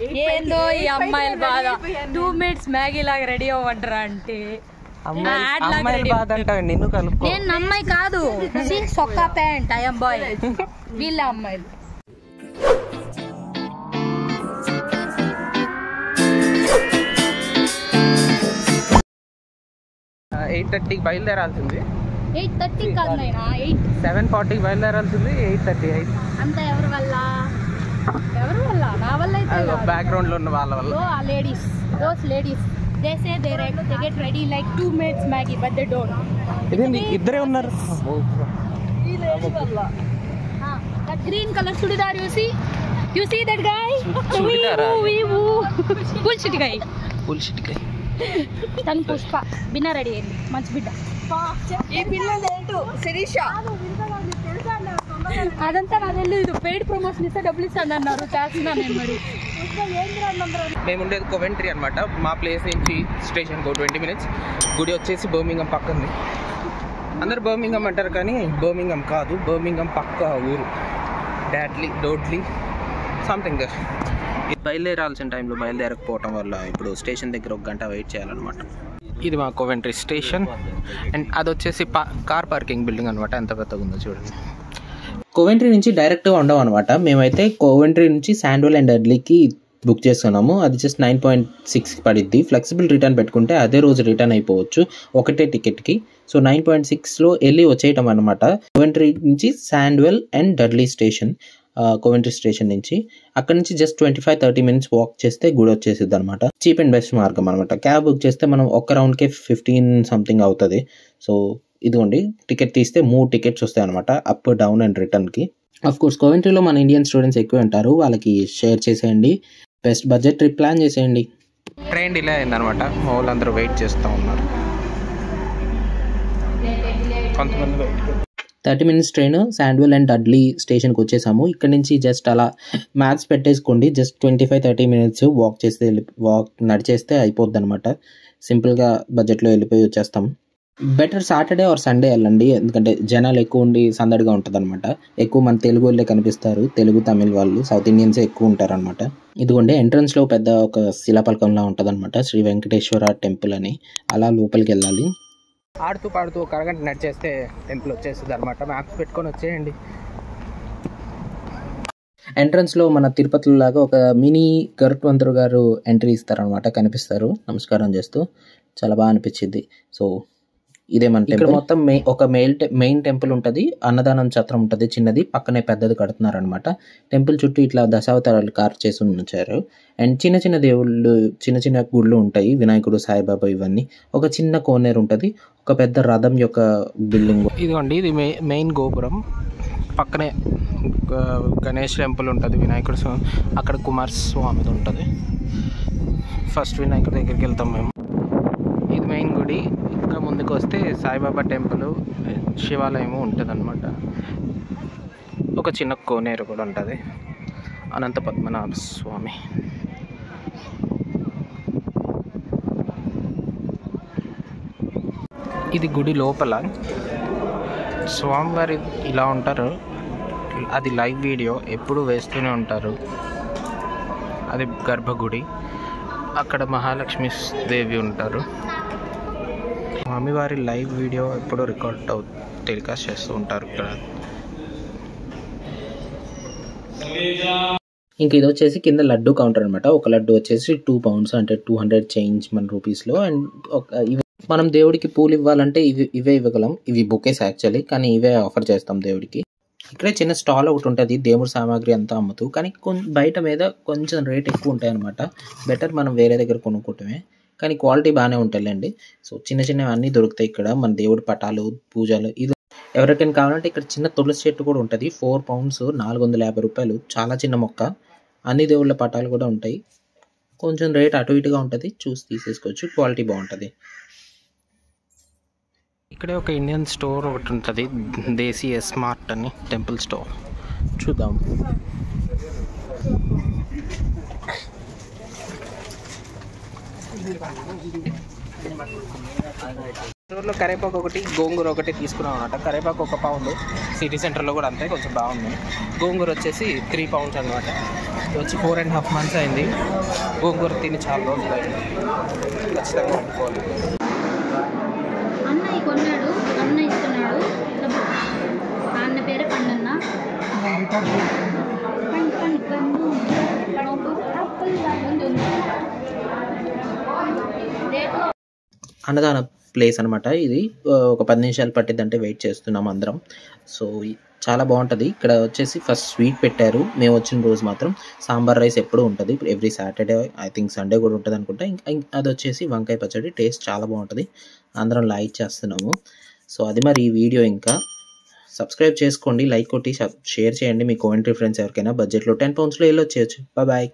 ఏందో ఈ అమ్మాయిల బాధ 2 minutes మ్యాగీ లాగా రెడీ అవ్వంటారా అంటే నేను అమ్మాయి కాదు సొక్కా ప్యాంట్ ఐ బాయ్ వీళ్ళ అమ్మాయిలు. 8:30 బయలుదేరాల్సింది. 8:30 కాదు నాయనా 7:40 బయలుదేరాల్సింది. 8:30 అంతా ఎవరి వల్ల నా వల్ల అయితే బ్యాక్గ్రౌండ్ లో ఉన్న వాళ్ళ వల్ల. those ladies they say they get ready like 2 minutes Maggie but they don't. ఇద్దరే ఉన్నారు. That green color chudidar you see that guy bullshit guy తను పుష్ప బిన్న రెడీ అయింది మంచి బిడ్డ. ఈ పిల్ల లేటు శిరీష అదంతా నాకు తెలియదు. పెయిడ్ ప్రమోషన్ ఇస్తే డబ్బులు ఇస్తాను అన్నారు చేస్తున్నాను నేను. మరి మేము ఉండేది కోవెంట్రీ అనమాట. మా ప్లేస్ నుంచి స్టేషన్ 20 minutes. గుడి వచ్చేసి బర్మింగం పక్కంది. అందరు బర్మింగం అంటారు కానీ బర్మింగం కాదు, బర్మింగం పక్క ఊరు. డోడ్లీ సంథింగ్ దర్. బయలుదేరాల్సిన టైంలో బయలుదేరకపోవటం వల్ల ఇప్పుడు స్టేషన్ దగ్గర 1 గంట వెయిట్ చేయాలన్నమాట. ఇది మా కోవెంట్రీ స్టేషన్. అండ్ అది వచ్చేసి కార్ పార్కింగ్ బిల్డింగ్ అనమాట. ఎంత పెద్దగా ఉందో చూడండి. కోవెంట్రీ నుంచి డైరెక్ట్గా ఉండవు అనమాట. మేమైతే కోవెంట్రీ నుంచి శాండ్వెల్ అండ్ డడ్లీకి బుక్ చేసుకున్నాము. అది జస్ట్ 9.6 పడిద్ది. ఫ్లెక్సిబుల్ రిటర్న్ పెట్టుకుంటే అదే రోజు రిటర్న్ అయిపోవచ్చు ఒకటే టికెట్కి. సో 9.6లో వెళ్ళి వచ్చేయటం అనమాట. కోవెంట్రీ నుంచి Sandwell and Dudley station. Coventry station నుంచి అక్కడ నుంచి జస్ట్ 25-30 minutes వాక్ చేస్తే గుడి వచ్చేసిద్ది అనమాట. చీప్ అండ్ బెస్ట్ మార్గం అనమాట. క్యాబ్ బుక్ చేస్తే మనం ఒక్క రౌండ్కే 15 something అవుతుంది. సో ఇదిగోండి టికెట్ తీస్తే 3 tickets వస్తాయి అనమాట, అప్ డౌన్ అండ్ రిటర్న్కి. అఫ్ కోర్స్ కోవెంట్రీలో మన ఇండియన్ స్టూడెంట్స్ ఎక్కువ ఉంటారు, వాళ్ళకి షేర్ చేసేయండి. బెస్ట్ బడ్జెట్ ట్రిప్ ప్లాన్ చేసేయండి. ట్రైన్ డిలే అయిందనమాట. వాళ్ళందరూ వెయిట్ చేస్తూ ఉన్నారు. కొంతమంది 30 minutes train Sandwell and Dudley స్టేషన్కి వచ్చేసాము. ఇక్కడ నుంచి జస్ట్ అలా మ్యాప్స్ పెట్టేసుకోండి. జస్ట్ 25-30 minutes వాక్ నడిచేస్తే అయిపోద్ది అనమాట. సింపుల్గా బడ్జెట్లో వెళ్ళిపోయి వచ్చేస్తాం. బెటర్ సాటర్డే ఆర్ సండే వెళ్ళండి, ఎందుకంటే జనాలు ఎక్కువ ఉండి సందడిగా ఉంటుంది అనమాట. ఎక్కువ మన తెలుగు వాళ్ళే కనిపిస్తారు, తెలుగు తమిళ్ వాళ్ళు, సౌత్ ఇండియన్సే ఎక్కువ ఉంటారు అనమాట. ఇదిగోండి ఎంట్రన్స్లో పెద్ద ఒక శిలాపలకంలా ఉంటుంది అనమాట, శ్రీ వెంకటేశ్వర టెంపుల్ అని. అలా లోపలికి వెళ్ళాలి. ఆడుతూ పాడుతూ ఒక అరగంట నడిచేస్తే టెంపుల్ వచ్చేస్తుంది అనమాట. మ్యాప్స్ పెట్టుకొని వచ్చేయండి. ఎంట్రన్స్లో మన తిరుపతిలో లాగా ఒక మినీ గరుత్మంతుడు గారు ఎంట్రీ ఇస్తారనమాట, కనిపిస్తారు నమస్కారం చేస్తూ. చాలా బాగా అనిపించింది. సో ఇదే మన టెంపుల్. మొత్తం ఒక మెయిన్ టెంపుల్ ఉంటుంది, అన్నదానం ఛత్రం ఉంటుంది చిన్నది, పక్కనే పెద్దది కడుతున్నారనమాట. టెంపుల్ చుట్టూ ఇట్లా దశావతారాలు కార్వ్ చేసి ఉంచారు. అండ్ చిన్న చిన్న దేవుళ్ళు, చిన్న చిన్న గుళ్ళు ఉంటాయి, వినాయకుడు, సాయిబాబా, ఇవన్నీ. ఒక చిన్న కోనేరు ఉంటుంది, ఒక పెద్ద రథం యొక్క బిల్డింగ్. ఇదిగోండి ఇది మెయిన్ గోపురం. పక్కనే గణేష్ టెంపుల్ ఉంటుంది, వినాయకుడు, అక్కడ కుమారస్వామిది ఉంటుంది. ఫస్ట్ వినాయకుడి దగ్గరికి వెళ్తాం మేము. ఇది మెయిన్ గుడి. ఇంకా ముందుకు వస్తే సాయిబాబా టెంపుల్, శివాలయము ఉంటుంది అనమాట. ఒక చిన్న కోనేరు కూడా ఉంటుంది. అనంత పద్మనాభ స్వామి. ఇది గుడి లోపల. స్వామివారి ఇలా ఉంటారు, అది లైవ్ వీడియో ఎప్పుడు వేస్తూనే ఉంటారు. అది గర్భగుడి. అక్కడ మహాలక్ష్మి దేవి ఉంటారు. స్వామివారి లైవ్ వీడియో ఎప్పుడు టెలికాస్ట్ చేస్తూ ఉంటారు ఇక్కడ. ఇంక ఇది వచ్చేసి కింద లడ్డు కౌంటర్ అనమాట. ఒక లడ్డు వచ్చేసి 2 pounds, అంటే 200 చేంజ్ మన రూపీస్లో. అండ్ మనం దేవుడికి పూలు ఇవ్వాలంటే ఇవే ఇవ్వగలం. ఇవి బొకేస్ యాక్చువల్లీ, కానీ ఇవే ఆఫర్ చేస్తాం దేవుడికి. ఇక్కడే చిన్న స్టాల్ ఒకటి ఉంటుంది, దేవుడి సామాగ్రి అంతా అమ్ముతూ. కానీ బయట మీద కొంచెం రేట్ ఎక్కువ ఉంటాయి అనమాట. బెటర్ మనం వేరే దగ్గర కొనుక్కోవటమే, కానీ క్వాలిటీ బాగానే ఉంటాయండి. సో చిన్న చిన్నవి అన్నీ దొరుకుతాయి ఇక్కడ. మన దేవుడి పటాలు, పూజలు. ఇది ఎవరికైనా కావాలంటే ఇక్కడ చిన్న తులసి చెట్టు కూడా ఉంటుంది. 4 pounds, 450 రూపాయలు. చాలా చిన్న మొక్క. అన్ని దేవుళ్ళ పటాలు కూడా ఉంటాయి. కొంచెం రేట్ అటు ఇటుగా ఉంటుంది, చూసి తీసేసుకోవచ్చు. క్వాలిటీ బాగుంటుంది. ఇక్కడే ఒక ఇండియన్ స్టోర్ ఒకటి ఉంటుంది, దేశీ స్మార్ట్ అని, టెంపుల్ స్టోర్. చూద్దాం. స్టోర్లో కరేపాకు ఒకటి, గోంగూర ఒకటి తీసుకున్నాం అనమాట. కరేపాకు 1 pound. సిటీ సెంటర్లో కూడా అంతే, కొంచెం బాగుంది. గోంగూర వచ్చేసి 3 pounds అనమాట. వచ్చి 4.5 months అయింది. గోంగూర తిని చాలా రోజులు అయింది. ఖచ్చితంగా వండుకోవాలి. అన్నయ్య కొన్నాడు, అన్న ఇస్తున్నాడు. అన్న పేరు పండన్న. అన్నదాన ప్లేస్ అనమాట ఇది. ఒక 10 నిమిషాలు పట్టిద్దంటే వెయిట్ చేస్తున్నాం అందరం. సో చాలా బాగుంటుంది. ఇక్కడ వచ్చేసి ఫస్ట్ స్వీట్ పెట్టారు. మేము వచ్చిన రోజు మాత్రం సాంబార్ రైస్ ఎప్పుడూ ఉంటుంది. Every Saturday, I think Sunday కూడా ఉంటుంది అనుకుంటా. అది వచ్చేసి వంకాయ పచ్చడి. టేస్ట్ చాలా బాగుంటుంది. అందరం లైక్ చేస్తున్నాము. సో అది మరి ఈ వీడియో. ఇంకా సబ్స్క్రైబ్ చేసుకోండి, లైక్ కొట్టి షేర్ చేయండి మీ కోవెంట్రీ ఫ్రెండ్స్ ఎవరికైనా. బడ్జెట్లో 10 poundsలో వెళ్ళొచ్చేయచ్చు. బాయ్.